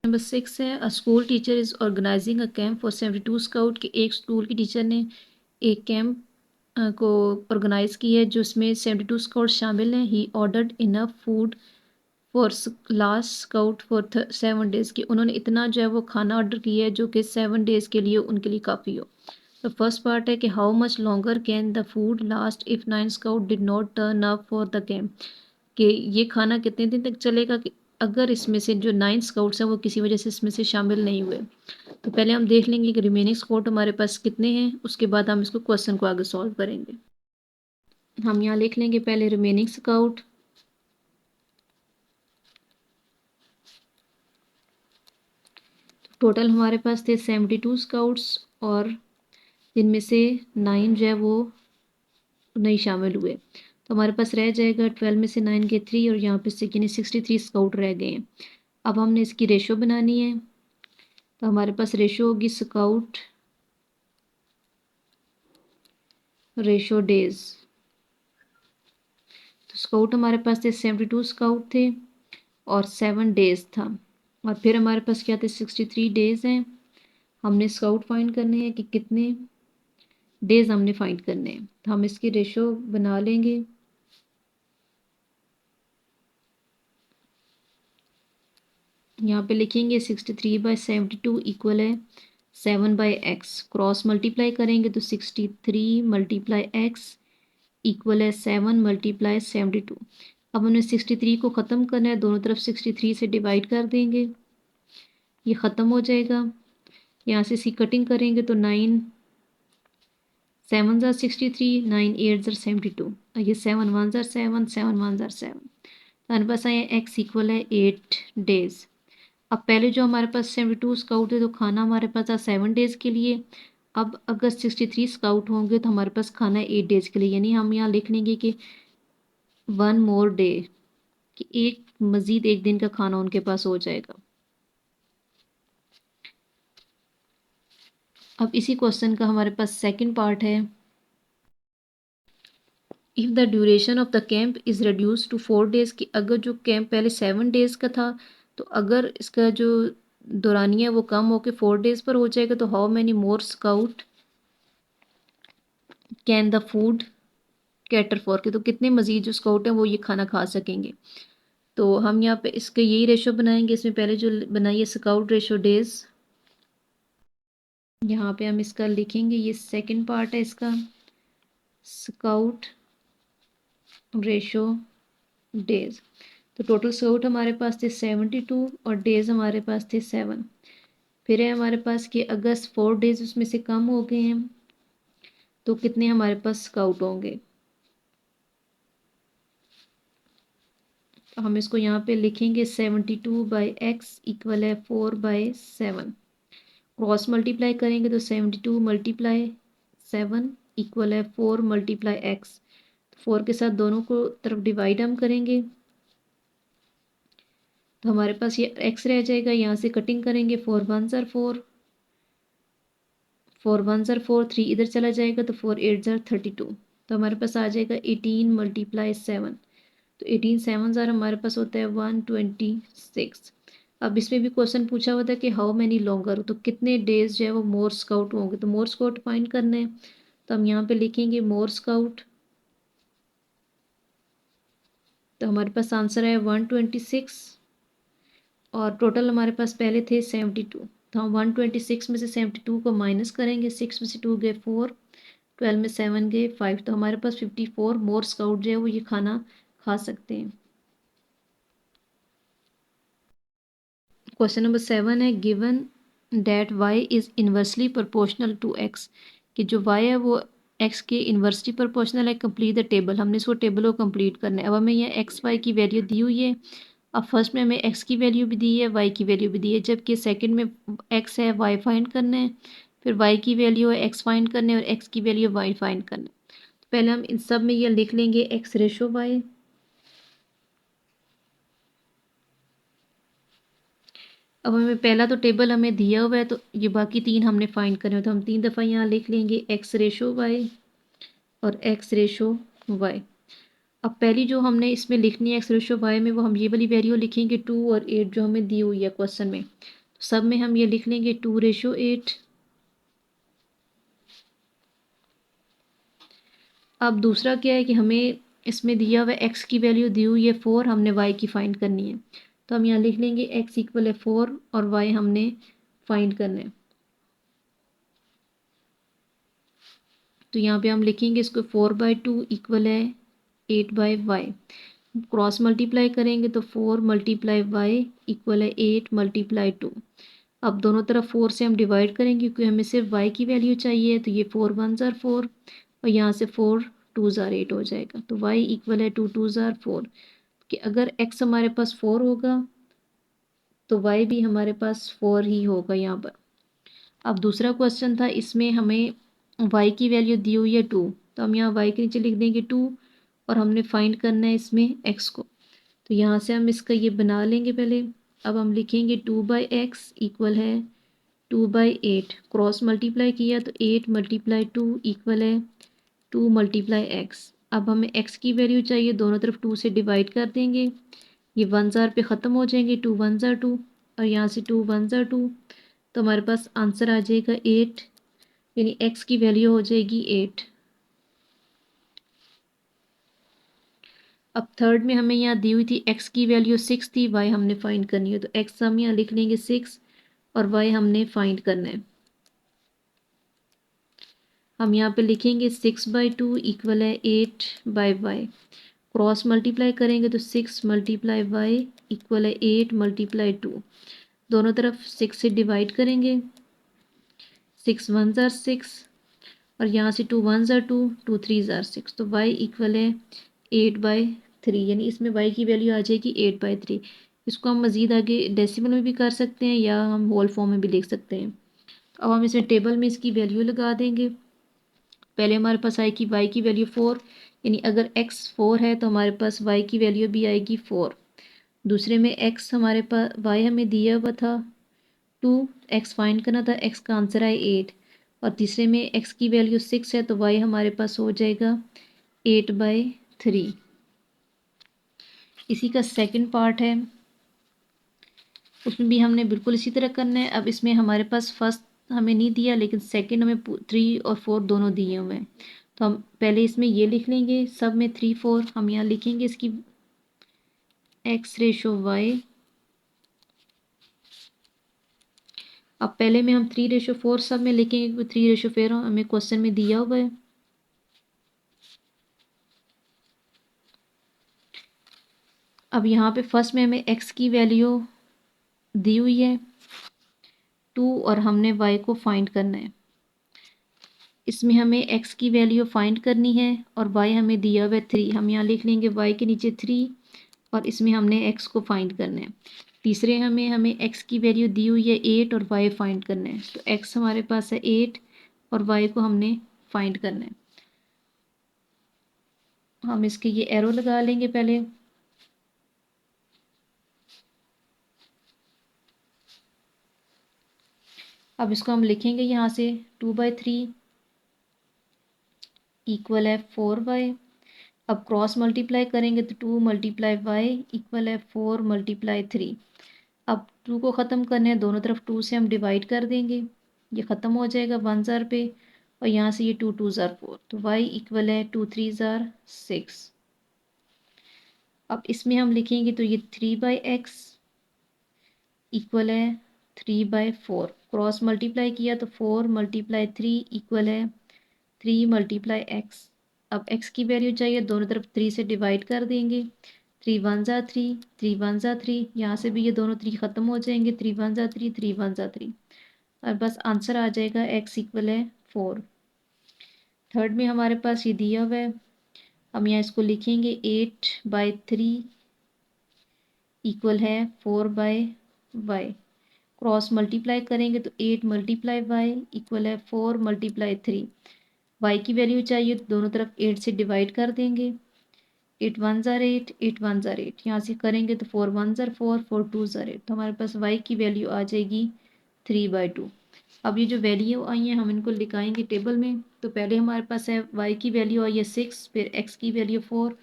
Number 6 है a school teacher is organising a camp for 72 scout कि एक school की टीचर ने एक कैंप को ऑर्गेनाइज की है जिसमें 72 स्काउट शामिल हैं। He ordered enough food for last scout for 7 days की उन्होंने इतना जो है वो खाना ऑर्डर किया है जो कि 7 डेज के लिए उनके लिए काफ़ी हो। तो फर्स्ट पार्ट है कि how much longer can the food last if 9 scout did not turn up for the camp कि ये खाना कितने दिन तक चलेगा कि अगर इसमें से जो 9 स्काउट्स हैं वो किसी वजह से इसमें से शामिल नहीं हुए। तो पहले हम देख लेंगे कि रिमेनिंग स्काउट हमारे पास कितने हैं, उसके बाद हम इसको क्वेश्चन को आगे सॉल्व करेंगे। हम यहाँ लिख लेंगे पहले रिमेनिंग स्काउट। टोटल हमारे पास थे 72 स्काउट्स और जिनमें से 9 जो है वो नहीं शामिल हुए। तो हमारे पास रह जाएगा 12 में से 9 के 3 और यहाँ पे से यानी 63 स्काउट रह गए हैं। अब हमने इसकी रेशो बनानी है। तो हमारे पास रेशो होगी स्काउट रेशो डेज। तो स्काउट हमारे पास थे 72 स्काउट थे और 7 डेज था और फिर हमारे पास क्या थे 63 डेज हैं। हमने स्काउट फाइंड करने हैं कि कितने डेज हमने फाइंड करने हैं। तो हम इसकी रेशो बना लेंगे। यहाँ पे लिखेंगे 63/72 इक्वल है 7/x। क्रॉस मल्टीप्लाई करेंगे तो 63 × x इक्वल है 7 × 72। अब हमने 63 को ख़त्म करना है, दोनों तरफ 63 से डिवाइड कर देंगे, ये ख़त्म हो जाएगा। यहाँ से इसकी कटिंग करेंगे तो 9 7 ज़ार 63, 9 8 ज़ार 72 और ये 7 1 ज़ार 7, 7 1 ज़ार 7। हमारे पास आया x इक्वल है 8 डेज। अब पहले जो हमारे पास 72 स्काउट है तो खाना हमारे पास था 7 डेज के लिए। अब अगर 63 स्काउट होंगे तो हमारे पास खाना है 8 डेज के लिए, यानी हम यहाँ लिख लेंगे कि 1 more day कि एक मज़ीद एक दिन का खाना उनके पास हो जाएगा। अब इसी क्वेश्चन का हमारे पास सेकंड पार्ट है। If the duration of the camp is reduce to 4 days कि अगर जो कैंप पहले 7 डेज का था तो अगर इसका जो दौरानिया है वो कम होकर 4 डेज पर हो जाएगा तो how many more scout can the food cater for के तो कितने मज़ीद जो स्काउट हैं वो ये खाना खा सकेंगे। तो हम यहाँ पे इसके यही रेशो बनाएंगे। इसमें पहले जो बनाइए स्काउट रेशो डेज, यहाँ पे हम इसका लिखेंगे, ये सेकंड पार्ट है इसका स्काउट रेशो डेज। तो टोटल स्काउट हमारे पास थे 72 और डेज हमारे पास थे 7। फिर है हमारे पास कि अगर 4 डेज उसमें से कम हो गए हैं तो कितने हमारे पास स्काउट होंगे। तो हम इसको यहाँ पे लिखेंगे 72/x इक्वल है 4/7। क्रॉस मल्टीप्लाई करेंगे तो 72 × 7 इक्वल है 4 × x। 4 के साथ दोनों को तरफ डिवाइड हम करेंगे तो हमारे पास ये x रह जाएगा। यहाँ से कटिंग करेंगे 4 1 ज़ार 4, 4 1 ज़ार 4, 3 इधर चला जाएगा तो 4 8 ज़ार 32। तो हमारे पास आ जाएगा 18 × 7। तो 18 7 ज़ार हमारे पास होता है 126। अब इसमें भी क्वेश्चन पूछा हुआ था कि हाउ मैनी लॉन्गर तो कितने डेज जो है वो मोर स्काउट होंगे। तो मोर स्काउट फाइंड करना है तो हम यहाँ पे लिखेंगे मोर स्काउट। तो हमारे पास आंसर है 126 और टोटल हमारे पास पहले थे 72। तो हम 126 में से 72 को माइनस करेंगे, 6 में से 2 गए 4, 12 में 7 गए 5। तो हमारे पास 54 मोर स्काउट जो है वो ये खाना खा सकते हैं। क्वेश्चन नंबर 7 है given that y is inversely proportional to x कि जो y है वो x के इन्वर्सली प्रोपोर्शनल है। कंप्लीट द टेबल, हमने इसको टेबल को कंप्लीट करना है। अब हमें यहाँ एक्स वाई की वैल्यू दी हुई है। अब फर्स्ट में हमें x की वैल्यू भी दी है, y की वैल्यू भी दी है, जबकि सेकंड में x है y फाइंड करना है, फिर y की वैल्यू है x फाइंड करना है और x की वैल्यू y फाइंड करना है। तो पहले हम इन सब में ये लिख लेंगे x रेशो y। अब हमें पहला तो टेबल हमें दिया हुआ है तो ये बाकी तीन हमने फाइंड करने हैं। तो हम 3 दफ़ा यहाँ लिख लेंगे x रेशो वाई और x रेशो वाई। अब पहली जो हमने इसमें लिखनी है एक्स रेशो वाई में, वो हम ये वाली वैल्यू लिखेंगे 2 और 8 जो हमें दी हुई है क्वेश्चन में। तो सब में हम ये लिख लेंगे 2:8। अब दूसरा क्या है कि हमें इसमें दिया हुआ एक्स की वैल्यू दी हुई है 4, हमने वाई की फाइंड करनी है। तो हम यहाँ लिख लेंगे एक्स इक्वल है 4 और वाई हमने फाइंड करना है। तो यहाँ पे हम लिखेंगे इसको 4/2 इक्वल है 8/y। क्रॉस मल्टीप्लाई करेंगे तो 4 × y इक्वल है 8 × 2। अब दोनों तरफ 4 से हम डिवाइड करेंगे क्योंकि हमें सिर्फ y की वैल्यू चाहिए। तो ये 4 1 ज़ार 4 और यहाँ से 4 2 ज़ार 8 हो जाएगा। तो y इक्वल है 2 2 ज़ार 4 कि अगर x हमारे पास 4 होगा तो y भी हमारे पास 4 ही होगा यहाँ पर। अब दूसरा क्वेश्चन था, इसमें हमें y की वैल्यू दी हुई है 2, तो हम यहाँ y के नीचे लिख देंगे 2 और हमने फाइंड करना है इसमें x को। तो यहाँ से हम इसका ये बना लेंगे पहले। अब हम लिखेंगे 2/x इक्वल है 2/8। क्रॉस मल्टीप्लाई किया तो 8 × 2 इक्वल है 2 × x। अब हमें x की वैल्यू चाहिए, दोनों तरफ 2 से डिवाइड कर देंगे। ये 1 ज़ार पे ख़त्म हो जाएंगे, 2 1 ज़ार 2 और यहाँ से 2 1 ज़ार 2। तो हमारे पास आंसर आ जाएगा 8, यानी x की वैल्यू हो जाएगी 8। अब थर्ड में हमें यहाँ दी हुई थी x की वैल्यू 6 थी, y हमने फाइंड करनी है। तो x हम यहाँ लिख लेंगे 6 और y हमने फाइंड करना है। हम यहाँ पे लिखेंगे 6/2 इक्वल है 8/y। क्रॉस मल्टीप्लाई करेंगे तो 6 × y इक्वल है 8 × 2। दोनों तरफ 6 से डिवाइड करेंगे। 6 1 ज़ार 6 और यहाँ से 2 1 ज़ार 2, 2 3 ज़ार 6। तो y इक्वल है 8/3, यानी इसमें y की वैल्यू आ जाएगी 8/3। इसको हम मज़ीद आगे डेसिमल में भी कर सकते हैं या हम होल फॉर्म में भी लिख सकते हैं। अब हम इसमें टेबल में इसकी वैल्यू लगा देंगे। पहले हमारे पास आएगी y की वैल्यू 4, यानी अगर x 4 है तो हमारे पास y की वैल्यू भी आएगी 4। दूसरे में x हमारे पास y हमें दिया हुआ था 2, x फाइंड करना था, x का आंसर आए 8। और तीसरे में x की वैल्यू 6 है तो y हमारे पास हो जाएगा 8/3। इसी का सेकंड पार्ट है, उसमें भी हमने बिल्कुल इसी तरह करना है। अब इसमें हमारे पास फर्स्ट हमें नहीं दिया, लेकिन सेकंड हमें 3 और 4 दोनों दिए हुए हैं। तो हम पहले इसमें ये लिख लेंगे, सब में 3 4 हम यहाँ लिखेंगे इसकी x रेशो y। अब पहले में हम 3:4 सब में लिखेंगे क्योंकि 3:4 हमें क्वेश्चन में दिया हुआ है। अब यहाँ पे फर्स्ट में हमें x की वैल्यू दी हुई है 2 और हमने y को फाइंड करना है। इसमें हमें x की वैल्यू फाइंड करनी है और y हमें दिया हुआ है 3। हम यहाँ लिख लेंगे y के नीचे 3 और इसमें हमने x को फाइंड करना है। तीसरे हमें x की वैल्यू दी हुई है 8 और y फाइंड करना है। तो x हमारे पास है 8 और y को हमने फाइंड करना है। हम इसके ये एरो लगा लेंगे पहले। अब इसको हम लिखेंगे यहाँ से 2/3 इक्वल है 4y। अब क्रॉस मल्टीप्लाई करेंगे तो 2 × y इक्वल है 4 × 3। अब 2 को ख़त्म करने हैं, दोनों तरफ 2 से हम डिवाइड कर देंगे, ये ख़त्म हो जाएगा 1 ज़ार पे और यहाँ से ये 2 2 ज़ार 4। तो y इक्वल है 2 3 ज़ार 6। अब इसमें हम लिखेंगे तो ये 3/x इक्वल है 3/4। क्रॉस मल्टीप्लाई किया तो 4 × 3 इक्वल है 3 × x। अब x की वैल्यू चाहिए, दोनों तरफ 3 से डिवाइड कर देंगे। 3 1 ज़ार 3, 3 1 ज़ार 3, यहाँ से भी ये दोनों 3 ख़त्म हो जाएंगे। 3 1 ज़ार 3, 3 1 ज़ार 3 और बस आंसर आ जाएगा x इक्वल है 4। थर्ड में हमारे पास ये दिया हुआ है, हम यहाँ इसको लिखेंगे 8/3 इक्वल है 4/y। क्रॉस मल्टीप्लाई करेंगे तो 8 × y इक्वल है 4 × 3। y की वैल्यू चाहिए तो दोनों तरफ 8 से डिवाइड कर देंगे। 8 1 ज़ार 8, 8 1 ज़ार 8, यहाँ से करेंगे तो 4 1 ज़ार 4, 4 2 ज़ार 8। तो हमारे पास y की वैल्यू आ जाएगी 3/2। अब ये जो वैल्यू आई हैं हम इनको लिखाएंगे टेबल में। तो पहले हमारे पास है y की वैल्यू आई है 6, फिर x की वैल्यू 4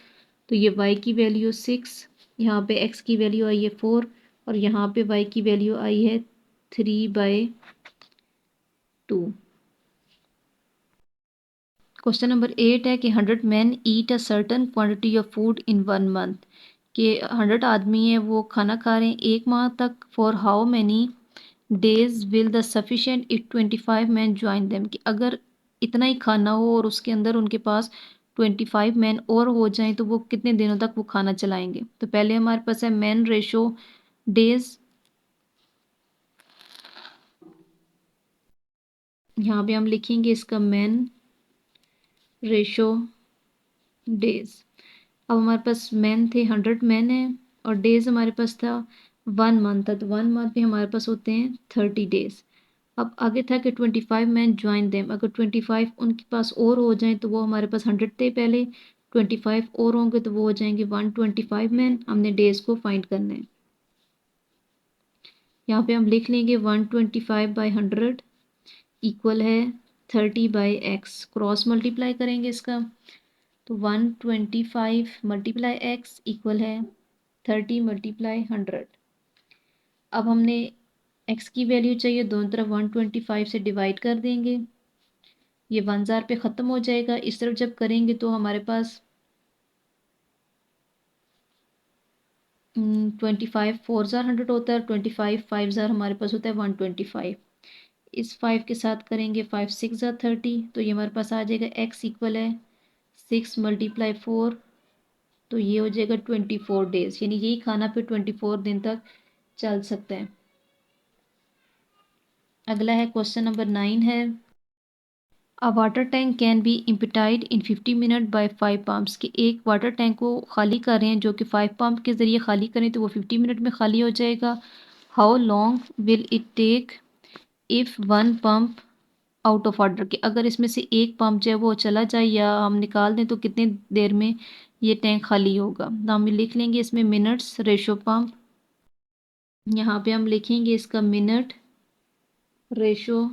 तो ये y की वैल्यू 6, यहाँ पे x की वैल्यू आई है 4 और यहाँ पे y की वैल्यू आई है 3/2। क्वेश्चन नंबर 8 है कि 100 man eat a certain quantity of food in 1 month, कि 100 आदमी है वो खाना खा रहे हैं 1 माह तक। For how many days will the sufficient if 25 man join them, कि अगर इतना ही खाना हो और उसके अंदर उनके पास 25 मैन और हो जाएं तो वो कितने दिनों तक वो खाना चलाएंगे। तो पहले हमारे पास है मैन रेशो डेज, यहाँ पे हम लिखेंगे इसका मैन रेशो डेज। अब हमारे पास मैन थे 100 मैन है और डेज हमारे पास था 1 मंथ था, तो 1 मंथ में हमारे पास होते हैं 30 डेज। अब आगे था कि 25 मैन ज्वाइन देम, अगर 25 उनके पास और हो जाएं तो वो हमारे पास 100 थे पहले, 25 और होंगे तो वो हो जाएंगे 125 मैन। हमने डेज को फाइंड करना है। यहाँ पे हम लिख लेंगे 125/100 इक्वल है 30/x, क्रॉस मल्टीप्लाई करेंगे इसका, तो 125 मल्टीप्लाई एक्स इक्वल है 30 × 100। अब हमने x की वैल्यू चाहिए, दोनों तरफ 125 से डिवाइड कर देंगे, ये 1000 पे ख़त्म हो जाएगा। इस तरफ जब करेंगे तो हमारे पास 25 4 ज़ार 100 होता है, 25 5 ज़ार हमारे पास होता है 125। इस 5 के साथ करेंगे 5 6 ज़ार 30, तो ये हमारे पास आ जाएगा x इक्वल है 6 × 4, तो ये हो जाएगा 24 डेज, यानी यही खाना फिर 24 दिन तक चल सकता है। अगला है क्वेश्चन नंबर 9 है, a water tank can be emptied in 50 minute by 5 pumps, कि एक वाटर टैंक को खाली कर रहे हैं जो कि 5 पम्प के ज़रिए खाली करें तो वो 50 मिनट में खाली हो जाएगा। How long will it take if 1 pump out of order, कि अगर इसमें से एक पंप जो है वो चला जाए या हम निकाल दें तो कितने देर में ये टैंक खाली होगा। तो हम लिख लेंगे इसमें मिनट्स रेशो पम्प, यहाँ पे हम लिखेंगे इसका मिनट रेशो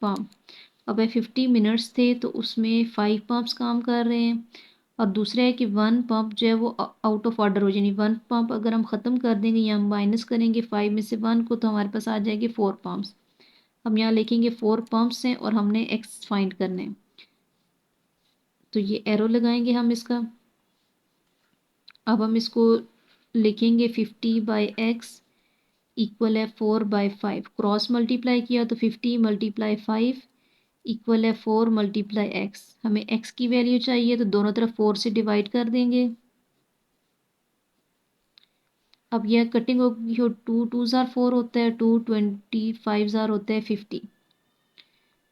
पम्प। अब है 50 मिनट्स थे तो उसमें 5 पम्प्स काम कर रहे हैं, और दूसरा है कि 1 पम्प जो है वो आउट ऑफ ऑर्डर हो, यानी 1 पम्प अगर हम ख़त्म कर देंगे या हम माइनस करेंगे 5 में से 1 को तो हमारे पास आ जाएंगे 4 पम्प्स। हम यहाँ लिखेंगे 4 पम्प्स हैं और हमने एक्स फाइंड करने हैं, तो ये एरो लगाएंगे हम इसका। अब हम इसको लिखेंगे 50/x इक्वल है 4/5, क्रॉस मल्टीप्लाई किया तो 50 × 5 इक्वल है 4 × x। हमें x की वैल्यू चाहिए तो दोनों तरफ 4 से डिवाइड कर देंगे। अब यह कटिंग होगी, 2 ज़ार 4 होता है, 2 25 ज़ार होता है 50,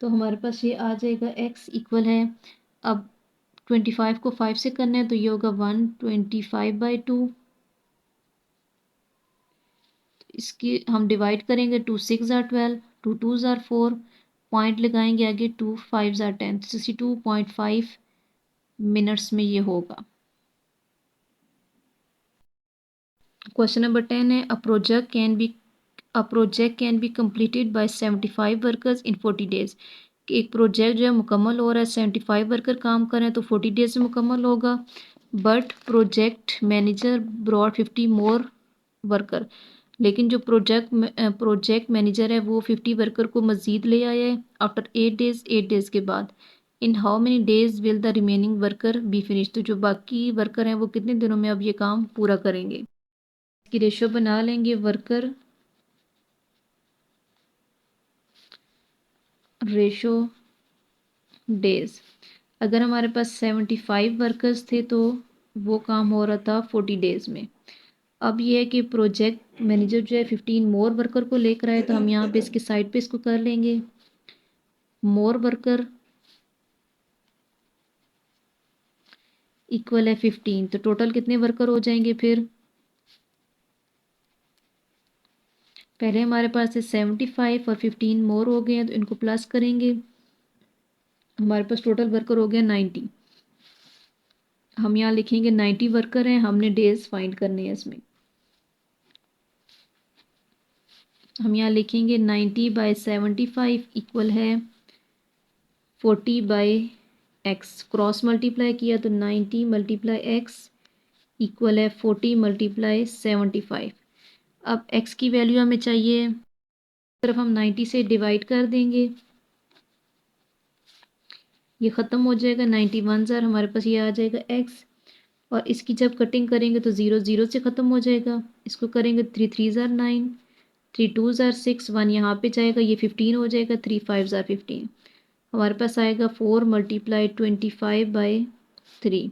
तो हमारे पास ये आ जाएगा x इक्वल है, अब 25 को 5 से करना है तो ये होगा 125/2, इसकी हम डिवाइड करेंगे, 2 6 ज़ार 12, 2 2 ज़ार 4, पॉइंट लगाएंगे आगे, 2 5 ज़ार 10, 62.5 मिनट्स में ये होगा। क्वेश्चन नंबर 10 है, a project can be completed by 75 workers in 40 days, कि एक प्रोजेक्ट जो है मुकम्मल हो रहा है, 75 वर्कर काम कर रहे हैं तो 40 डेज में मुकम्मल होगा। But project manager brought 50 more worker, लेकिन जो प्रोजेक्ट मैनेजर है वो 50 वर्कर को मज़ीद ले आया है आफ्टर 8 डेज, 8 डेज के बाद। In how many days will the remaining worker bee finish, तो जो बाकी वर्कर हैं वो कितने दिनों में अब ये काम पूरा करेंगे। की रेशो बना लेंगे वर्कर रेशो डेज। अगर हमारे पास 75 वर्कर्स थे तो वो काम हो रहा था 40 डेज में। अब ये है कि प्रोजेक्ट मैनेजर जो है 15 मोर वर्कर को लेकर आए, तो हम यहाँ पे इसके साइड पे इसको कर लेंगे मोर वर्कर इक्वल है 15, तो टोटल कितने वर्कर हो जाएंगे फिर। पहले हमारे पास है 75 और 15 मोर हो गए हैं तो इनको प्लस करेंगे, हमारे पास टोटल वर्कर हो गया 90। हम यहाँ लिखेंगे 90 वर्कर हैं, हमने डेज फाइंड करने हैं इसमें। हम यहाँ लिखेंगे 90/75 इक्वल है 40/2, एक्स, क्रॉस मल्टीप्लाई किया तो 90 मल्टीप्लाई एक्स इक्वल है 40 मल्टीप्लाई 75। अब एक्स की वैल्यू हमें चाहिए, तरफ हम 90 से डिवाइड कर देंगे, ये ख़त्म हो जाएगा 91 ज़र हमारे पास ये आ जाएगा एक्स। और इसकी जब कटिंग करेंगे तो ज़ीरो ज़ीरो से ख़त्म हो जाएगा, इसको करेंगे 3 3 ज़र 9, 3 2 ज़र 6, 1 यहाँ पे जाएगा, ये 15 हो जाएगा, 3 5 ज़र 15, हमारे पास आएगा 4 मल्टीप्लाई 25/3।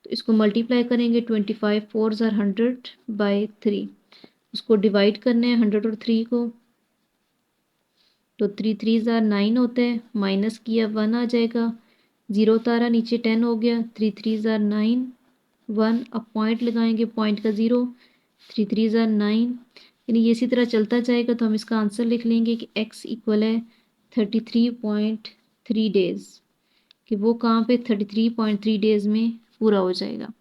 तो इसको मल्टीप्लाई करेंगे 25 4 ज़र 100/3, उसको डिवाइड करना है 100 और 3 को, तो 3 3 ज़ार 9 होता है, माइनस किया 1 आ जाएगा, ज़ीरो उतारा नीचे 10 हो गया, 3 3 ज़ार 9 1, अब पॉइंट लगाएंगे, पॉइंट का ज़ीरो, 3 3 ज़ार 9, यानी ये इसी तरह चलता जाएगा। तो हम इसका आंसर लिख लेंगे कि x इक्वल है 33.3 डेज़, कि वो कहाँ पे 33.3 डेज़ में पूरा हो जाएगा।